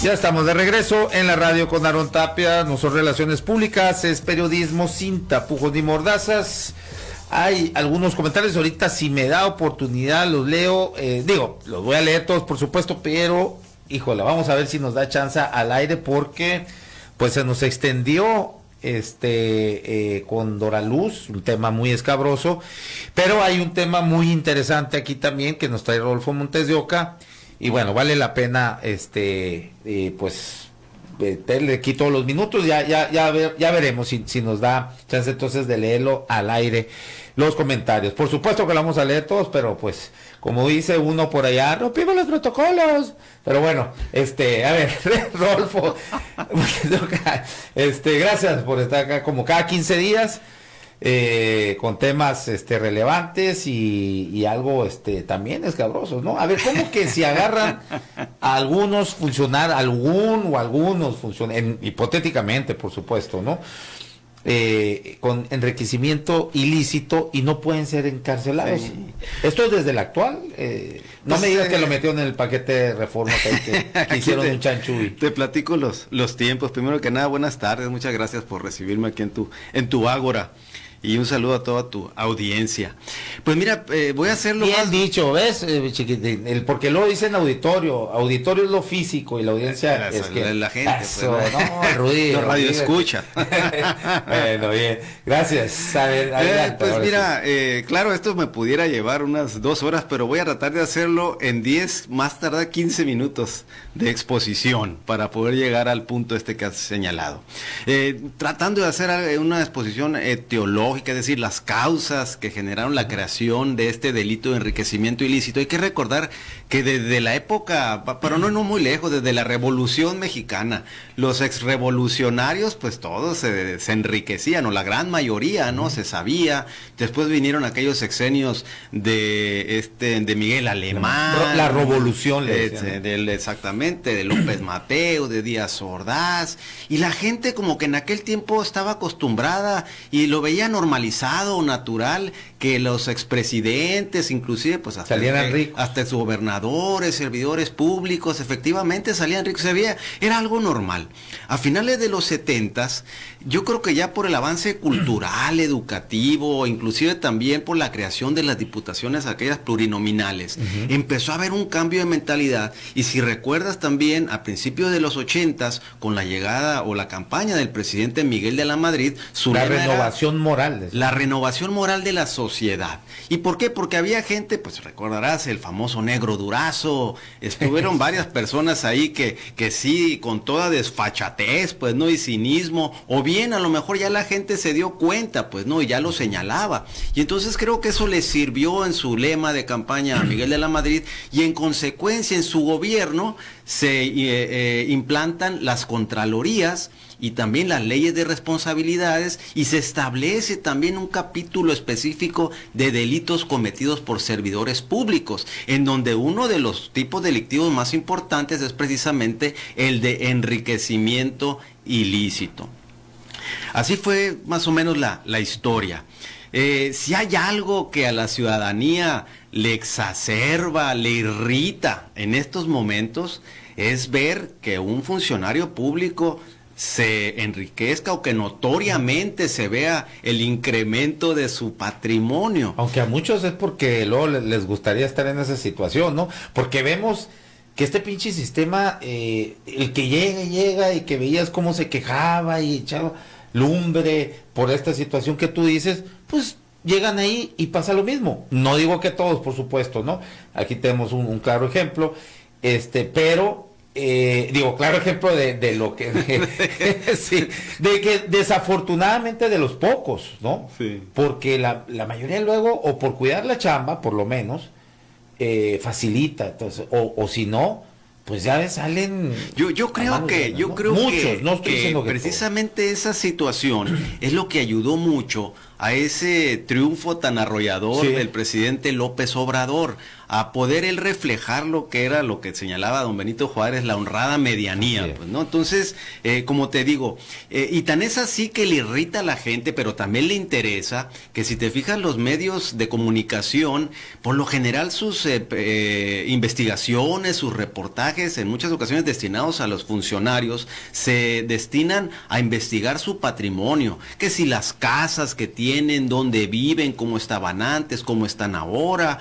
Ya estamos de regreso en la radio con Aarón Tapia. No son relaciones públicas, es periodismo sin tapujos ni mordazas. Hay algunos comentarios ahorita, si me da oportunidad los leo, los voy a leer todos por supuesto, pero híjole, vamos a ver si nos da chance al aire porque pues se nos extendió con Doraluz, un tema muy escabroso, pero hay un tema muy interesante aquí también que nos trae Rodolfo Montes de Oca. Y bueno, vale la pena, le quito los minutos, ya veremos si nos da chance entonces de leerlo al aire, los comentarios. Por supuesto que lo vamos a leer todos, pero pues, como dice uno por allá, rompimos los protocolos. Pero bueno, a ver, Rodolfo, gracias por estar acá como cada 15 días. Con temas relevantes y algo también escabrosos, ¿no? A ver, ¿cómo que si agarran a algunos funcionarios, algunos funcionarios, hipotéticamente, por supuesto, ¿no? Con enriquecimiento ilícito y no pueden ser encarcelados? Sí. Esto es desde el actual. No me digas que lo metió en el paquete de reforma que hicieron un chanchullo. Te platico los tiempos. Primero que nada, buenas tardes. Muchas gracias por recibirme aquí en tu ágora. Y un saludo a toda tu audiencia. Pues mira, voy a hacerlo bien más... dicho, ¿ves, chiquitín? Porque luego dicen auditorio es lo físico y la audiencia es que... La gente, eso, pues, no, Rudy. No, radio escucha. Bueno, bien, gracias. A ver, adelante, pues mira, claro, esto me pudiera llevar unas 2 horas, pero voy a tratar de hacerlo en 10, más tardar 15 minutos de exposición para poder llegar al punto que has señalado. Tratando de hacer una exposición teológica, es decir, las causas que generaron la creación de este delito de enriquecimiento ilícito. Hay que recordar que desde la época, pero no muy lejos, desde la Revolución Mexicana, los exrevolucionarios, pues todos se enriquecían, o la gran mayoría, ¿no? Se sabía. Después vinieron aquellos sexenios de Miguel Alemán. La revolución. Exactamente, de López Mateos, de Díaz Ordaz. Y la gente como que en aquel tiempo estaba acostumbrada y lo veía normalizado, natural, que los expresidentes, inclusive, pues hasta gobernadores, servidores públicos, efectivamente salían ricos. Se veía, era algo normal. A finales de los 70s, yo creo que ya por el avance cultural, educativo, inclusive también por la creación de las diputaciones, aquellas plurinominales, empezó a haber un cambio de mentalidad. Y si recuerdas también, a principios de los 80s, con la llegada o la campaña del presidente Miguel de la Madrid, la renovación moral. La renovación moral de la sociedad. ¿Y por qué? Porque había gente, pues recordarás el famoso Negro Durazo, estuvieron varias personas ahí que sí, con toda desfachatez, pues no, y cinismo, o bien a lo mejor ya la gente se dio cuenta, pues no, y ya lo señalaba. Y entonces creo que eso le sirvió en su lema de campaña a Miguel de la Madrid, y en consecuencia en su gobierno se implantan las contralorías y también las leyes de responsabilidades, y se establece también un capítulo específico de delitos cometidos por servidores públicos, en donde uno de los tipos delictivos más importantes es precisamente el de enriquecimiento ilícito. Así fue más o menos la historia. Si hay algo que a la ciudadanía le exacerba, le irrita en estos momentos, es ver que un funcionario público se enriquezca o que notoriamente se vea el incremento de su patrimonio. Aunque a muchos es porque luego les gustaría estar en esa situación, ¿no? Porque vemos que este pinche sistema, el que llega y que veías cómo se quejaba y echaba lumbre por esta situación que tú dices, pues llegan ahí y pasa lo mismo. No digo que todos, por supuesto, ¿no? Aquí tenemos un claro ejemplo, pero claro ejemplo de lo que sí, de que desafortunadamente de los pocos, ¿no? Sí. Porque la mayoría luego, o por cuidar la chamba, por lo menos, facilita, entonces, o si no, pues ya salen. Yo creo que, muchos, no estoy diciendo que precisamente esa situación es lo que ayudó mucho a ese triunfo tan arrollador del presidente López Obrador, a poder él reflejar lo que era lo que señalaba don Benito Juárez, la honrada medianía, pues, ¿no? Entonces, como te digo, y tan es así que le irrita a la gente, pero también le interesa que, si te fijas, los medios de comunicación, por lo general sus investigaciones, sus reportajes, en muchas ocasiones destinados a los funcionarios, se destinan a investigar su patrimonio, que si las casas que tienen, dónde viven, cómo estaban antes, cómo están ahora,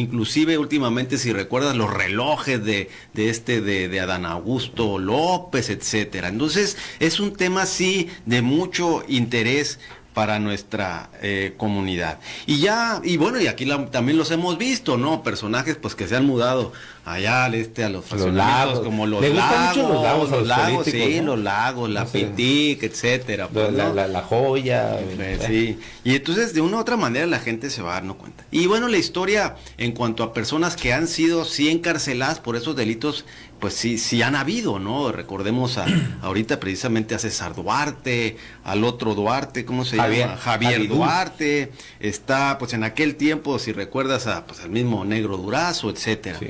inclusive últimamente, si recuerdas, los relojes de Adán Augusto López, etcétera. Entonces, es un tema sí de mucho interés para nuestra comunidad. Y bueno, y aquí también los hemos visto, ¿no? Personajes pues que se han mudado allá a los fraccionamientos, como los lagos, sí, ¿no? Los lagos, la Pitic, etcétera. Pues, la Joya. Sí. Y entonces, de una u otra manera, la gente se va dando cuenta. Y bueno, la historia en cuanto a personas que han sido sí encarceladas por esos delitos, pues sí han habido, ¿no? Recordemos ahorita precisamente a César Duarte, al otro Duarte, ¿cómo se llama? Javier Duarte. Está, pues en aquel tiempo, si recuerdas, pues al mismo Negro Durazo, etcétera. Sí.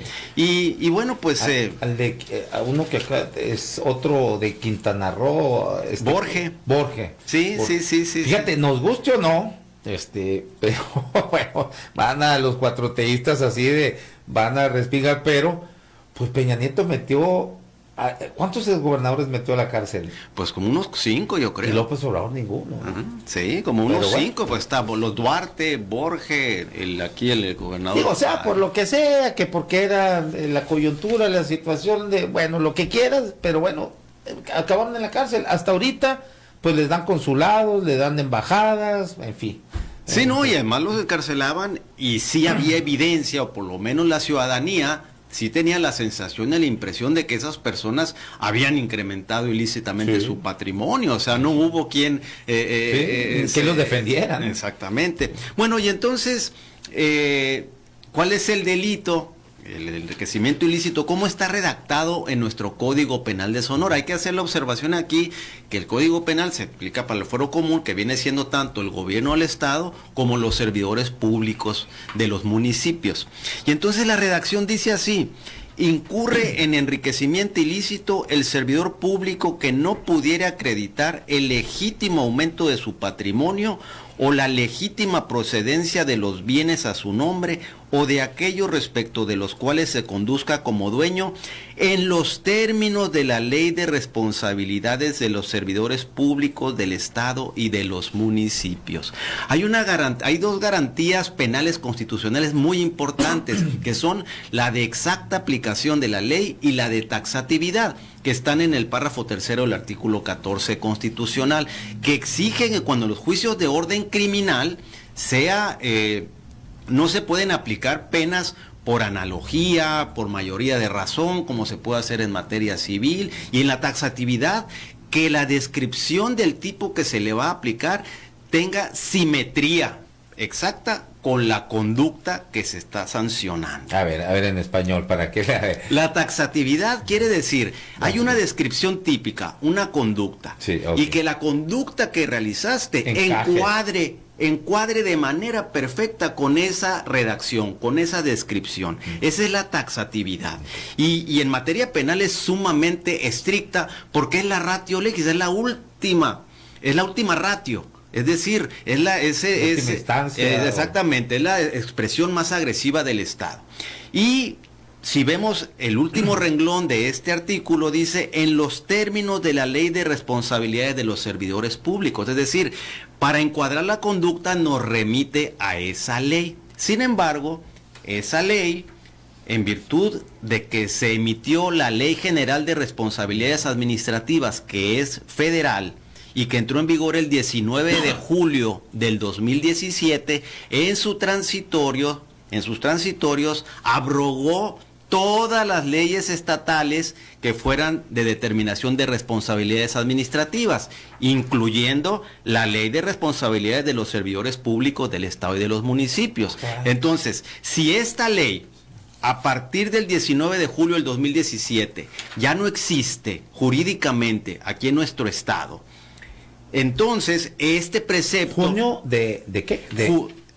Y bueno, pues a uno que acá es otro de Quintana Roo, Borge. Sí. Fíjate, nos guste o no, pero bueno, van a los cuatroteístas así van a respingar, pero pues Peña Nieto metió, ¿cuántos gobernadores metió a la cárcel? Pues como unos 5, yo creo. Y López Obrador ninguno. Sí, como unos 5, pues está los Duarte, Borge, el gobernador. Digo, o sea, por lo que sea, que porque era la coyuntura, la situación bueno, lo que quieras, pero bueno, acabaron en la cárcel. Hasta ahorita, pues les dan consulados, le dan embajadas, en fin. Sí, no, y además los encarcelaban y sí había evidencia, o por lo menos la ciudadanía sí tenía la sensación y la impresión de que esas personas habían incrementado ilícitamente su patrimonio, o sea, no hubo quien que los defendieran. Exactamente. Bueno, y entonces, ¿cuál es el delito? El enriquecimiento ilícito, ¿cómo está redactado en nuestro Código Penal de Sonora? Hay que hacer la observación aquí que el Código Penal se aplica para el fuero común, que viene siendo tanto el gobierno del Estado como los servidores públicos de los municipios. Y entonces la redacción dice así: incurre en enriquecimiento ilícito el servidor público que no pudiera acreditar el legítimo aumento de su patrimonio o la legítima procedencia de los bienes a su nombre o de aquellos respecto de los cuales se conduzca como dueño en los términos de la Ley de Responsabilidades de los Servidores Públicos del Estado y de los municipios. Hay dos garantías penales constitucionales muy importantes, que son la de exacta aplicación de la ley y la de taxatividad, que están en el párrafo 3º del artículo 14 constitucional, que exigen que cuando los juicios de orden criminal no se pueden aplicar penas por analogía, por mayoría de razón, como se puede hacer en materia civil, y en la taxatividad, que la descripción del tipo que se le va a aplicar tenga simetría exacta con la conducta que se está sancionando. A ver en español, ¿para qué? La taxatividad quiere decir, hay una descripción típica, una conducta, y que la conducta que realizaste encuadre de manera perfecta con esa redacción, con esa descripción. Esa es la taxatividad. Y en materia penal es sumamente estricta, porque es la ratio legis, es la última ratio. Es decir, exactamente, es la expresión más agresiva del Estado. Y si vemos el último renglón de este artículo, dice, en los términos de la Ley de Responsabilidades de los Servidores Públicos. Es decir, para encuadrar la conducta nos remite a esa ley. Sin embargo, esa ley, en virtud de que se emitió la Ley General de Responsabilidades Administrativas, que es federal, y que entró en vigor el 19 de julio del 2017, en sus transitorios abrogó todas las leyes estatales que fueran de determinación de responsabilidades administrativas, incluyendo la Ley de Responsabilidades de los Servidores Públicos del Estado y de los municipios. Entonces, si esta ley, a partir del 19 de julio del 2017, ya no existe jurídicamente aquí en nuestro Estado, Entonces, este precepto... ¿Junio de qué?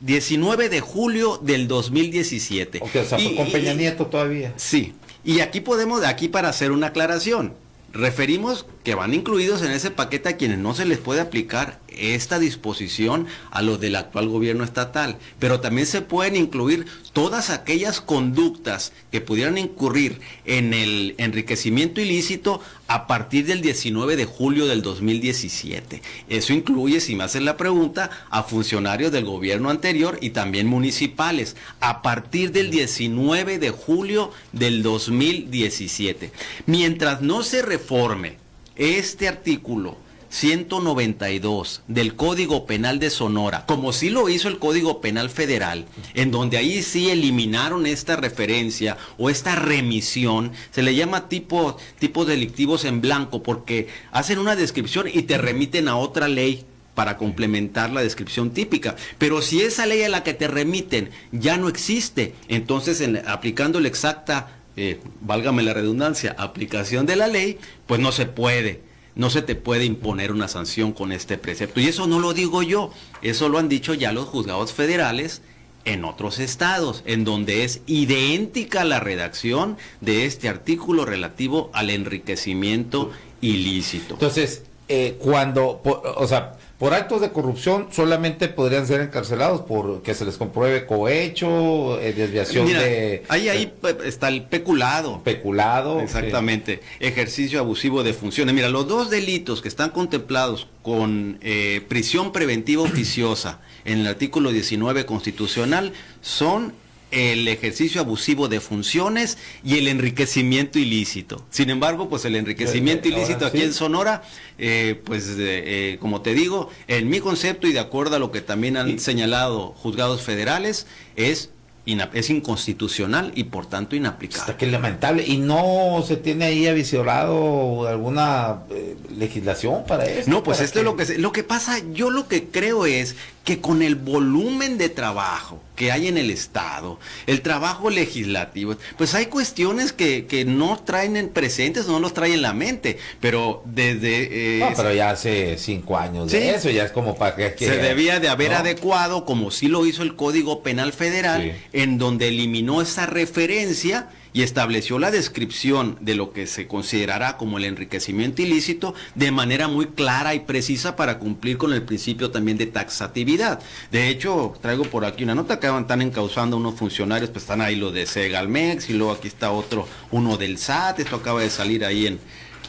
19 de julio del 2017. O sea, fue con Peña Nieto todavía. Sí, y aquí para hacer una aclaración, referimos que van incluidos en ese paquete a quienes no se les puede aplicar esta disposición a los del actual gobierno estatal, pero también se pueden incluir todas aquellas conductas que pudieran incurrir en el enriquecimiento ilícito a partir del 19 de julio del 2017. Eso incluye, si me hacen la pregunta, a funcionarios del gobierno anterior y también municipales, a partir del 19 de julio del 2017. Mientras no se reforme este artículo 192 del Código Penal de Sonora, como sí lo hizo el Código Penal Federal, en donde ahí sí eliminaron esta referencia o esta remisión, se le llama tipos delictivos en blanco, porque hacen una descripción y te remiten a otra ley para complementar la descripción típica. Pero si esa ley a la que te remiten ya no existe, entonces aplicando la exacta, válgame la redundancia, aplicación de la ley, pues no se te puede imponer una sanción con este precepto. Y eso no lo digo yo, eso lo han dicho ya los juzgados federales en otros estados, en donde es idéntica la redacción de este artículo relativo al enriquecimiento ilícito. Entonces, por actos de corrupción solamente podrían ser encarcelados por que se les compruebe cohecho, desviación. Mira, de... Ahí está el peculado. Peculado. Exactamente. Sí. Ejercicio abusivo de funciones. Mira, los dos delitos que están contemplados con prisión preventiva oficiosa en el artículo 19 constitucional son el ejercicio abusivo de funciones y el enriquecimiento ilícito. Sin embargo, pues el enriquecimiento ilícito aquí en Sonora, como te digo, en mi concepto y de acuerdo a lo que también han señalado juzgados federales, es inconstitucional y por tanto inaplicable. Está que lamentable. ¿Y no se tiene ahí avisorado alguna legislación para eso? No, pues esto es lo que pasa. Yo lo que creo es que con el volumen de trabajo que hay en el Estado, el trabajo legislativo, pues hay cuestiones que no traen en presentes, no los traen en la mente, pero desde... pero ya hace 5 años de eso, ya es como para que... Se debía de haber adecuado, como sí lo hizo el Código Penal Federal, en donde eliminó esa referencia y estableció la descripción de lo que se considerará como el enriquecimiento ilícito de manera muy clara y precisa para cumplir con el principio también de taxatividad. De hecho, traigo por aquí una nota que están encausando unos funcionarios, pues están ahí los de Segalmex y luego aquí está uno del SAT, esto acaba de salir ahí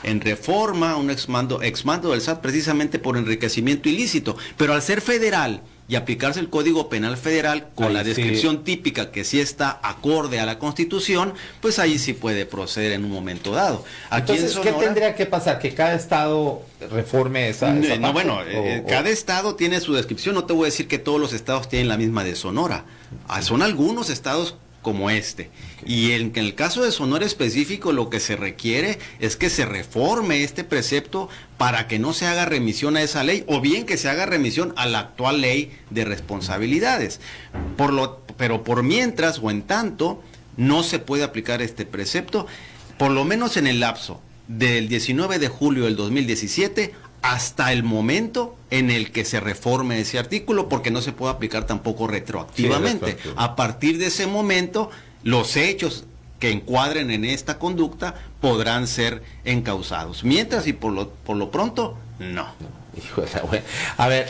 en Reforma, un exmando del SAT precisamente por enriquecimiento ilícito, pero al ser federal y aplicarse el Código Penal Federal con la descripción típica que sí está acorde a la Constitución, pues ahí sí puede proceder en un momento dado. Aquí entonces, Sonora, ¿qué tendría que pasar? ¿Que cada estado reforme esa parte? Cada estado tiene su descripción. No te voy a decir que todos los estados tienen la misma de Sonora. Son algunos estados como este. Y en el caso de Sonora específico, lo que se requiere es que se reforme este precepto para que no se haga remisión a esa ley, o bien que se haga remisión a la actual ley de responsabilidades. Pero por mientras o en tanto, no se puede aplicar este precepto, por lo menos en el lapso del 19 de julio del 2017 hasta el momento en el que se reforme ese artículo, porque no se puede aplicar tampoco retroactivamente. A partir de ese momento, los hechos que encuadren en esta conducta podrán ser encausados. Mientras y por lo pronto, no. Hijo de la buena. A ver,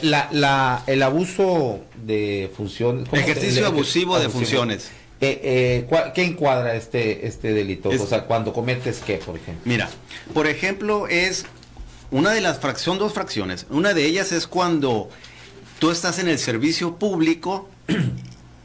el abuso de función... Ejercicio abusivo de funciones. ¿Qué encuadra este delito? O sea, cuando cometes ¿qué, por ejemplo? Mira, por ejemplo, es... Una de las dos fracciones. Una de ellas es cuando tú estás en el servicio público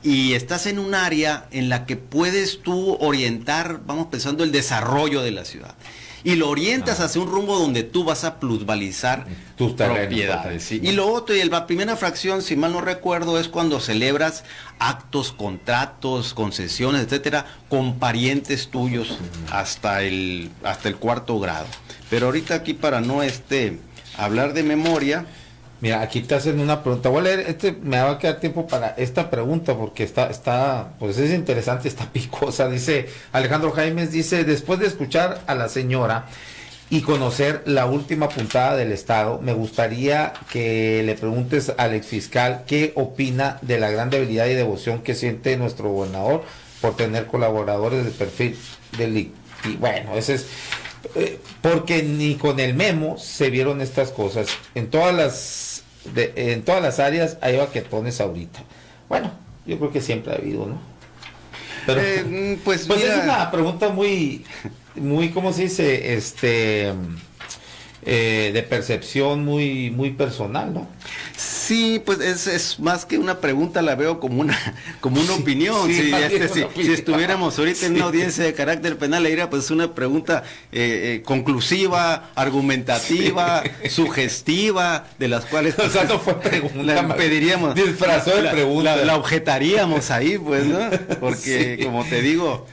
y estás en un área en la que puedes tú orientar, vamos pensando, el desarrollo de la ciudad. Y lo orientas hacia un rumbo donde tú vas a plusvalizar tus propiedades. ¿Sí? Y lo otro, y la primera fracción, si mal no recuerdo, es cuando celebras actos, contratos, concesiones, etcétera, con parientes tuyos hasta el 4º grado. Pero ahorita aquí para no hablar de memoria. Mira, aquí te hacen una pregunta. Voy a leer, me va a quedar tiempo para esta pregunta porque está, pues es interesante, está picosa. Dice Alejandro Jaimes, después de escuchar a la señora, y conocer la última puntada del Estado. Me gustaría que le preguntes al exfiscal qué opina de la gran debilidad y devoción que siente nuestro gobernador por tener colaboradores de perfil delictivo. Bueno, ese es porque ni con el memo se vieron estas cosas. En todas las áreas hay baquetones ahorita. Bueno, yo creo que siempre ha habido, ¿no? Pero pues mira, es una pregunta muy, ¿cómo se dice? De percepción muy personal, ¿no? Sí, pues es más que una pregunta, la veo como una opinión. Sí, si estuviéramos ahorita en una audiencia de carácter penal, le diría, pues es una pregunta conclusiva, argumentativa, sugestiva, de las cuales pues, o sea, no fue pregunta, la pediríamos, disfrazó de pregunta, la objetaríamos ahí, pues, ¿no? Porque como te digo,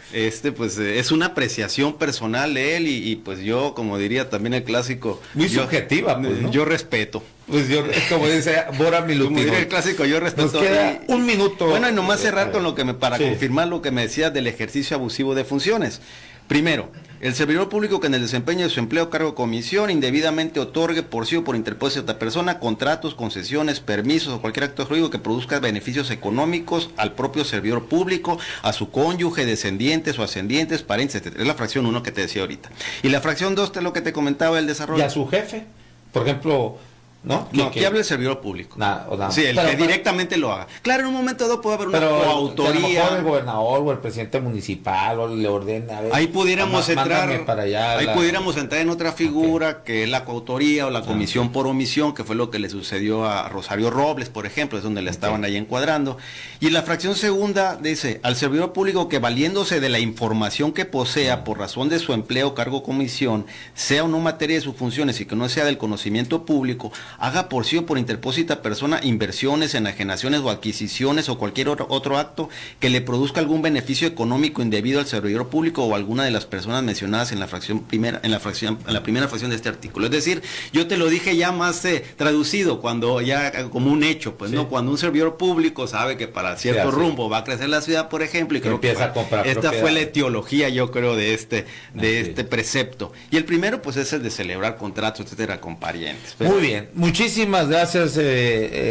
pues es una apreciación personal de él y pues yo, como diría también el clásico, muy subjetiva, pues, ¿no? Yo respeto. Pues yo, como dice Bora Milutino. Como diría el clásico, yo respeto. Nos queda un minuto. Bueno, y nomás cerrar con lo que para confirmar lo que me decías del ejercicio abusivo de funciones. Primero, el servidor público que en el desempeño de su empleo, cargo o comisión indebidamente otorgue por sí o por interposición de otra persona contratos, concesiones, permisos o cualquier acto jurídico que produzca beneficios económicos al propio servidor público, a su cónyuge, descendientes o ascendientes, parientes, etc. Es la fracción 1 que te decía ahorita. Y la fracción 2 es lo que te comentaba el desarrollo. Y a su jefe, por ejemplo, ¿no? No, aquí habla el servidor público. Nada. Sí, el que directamente lo haga. Claro, en un momento dado puede haber una coautoría. A lo mejor el gobernador o el presidente municipal o le ordena. Ahí pudiéramos entrar. Para allá pudiéramos entrar en otra figura que es la coautoría o la comisión por omisión, que fue lo que le sucedió a Rosario Robles, por ejemplo, es donde le estaban ahí encuadrando. Y la fracción segunda dice, al servidor público que valiéndose de la información que posea por razón de su empleo, cargo o comisión, sea o no materia de sus funciones y que no sea del conocimiento público, haga por sí o por interpósita persona inversiones, enajenaciones o adquisiciones o cualquier otro acto que le produzca algún beneficio económico indebido al servidor público o a alguna de las personas mencionadas en la primera fracción de este artículo. Es decir, yo te lo dije ya más traducido, cuando ya como un hecho, pues no, cuando un servidor público sabe que para cierto rumbo va a crecer la ciudad, por ejemplo, y creo que a comprar esta fue la etiología, yo creo, de este precepto. Y el primero, pues, es el de celebrar contratos, etcétera, con parientes. Muy bien. Muchísimas gracias,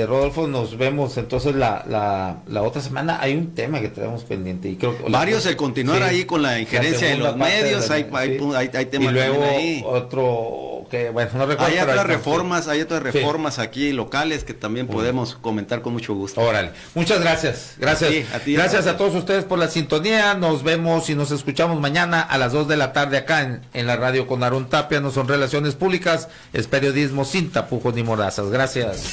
Rodolfo. Nos vemos entonces la otra semana. Hay un tema que tenemos pendiente y creo que varios, el continuar ahí con la injerencia de los medios, hay temas. Y luego ahí. Otro que, bueno, no recuerdo. Hay otras reformas aquí locales que también podemos comentar con mucho gusto. Órale. Muchas gracias. Gracias. Gracias a todos ustedes por la sintonía. Nos vemos y nos escuchamos mañana a las 2 de la tarde acá en la radio con Aarón Tapia. No son relaciones públicas, es periodismo sin tapujos ni morazas. Gracias.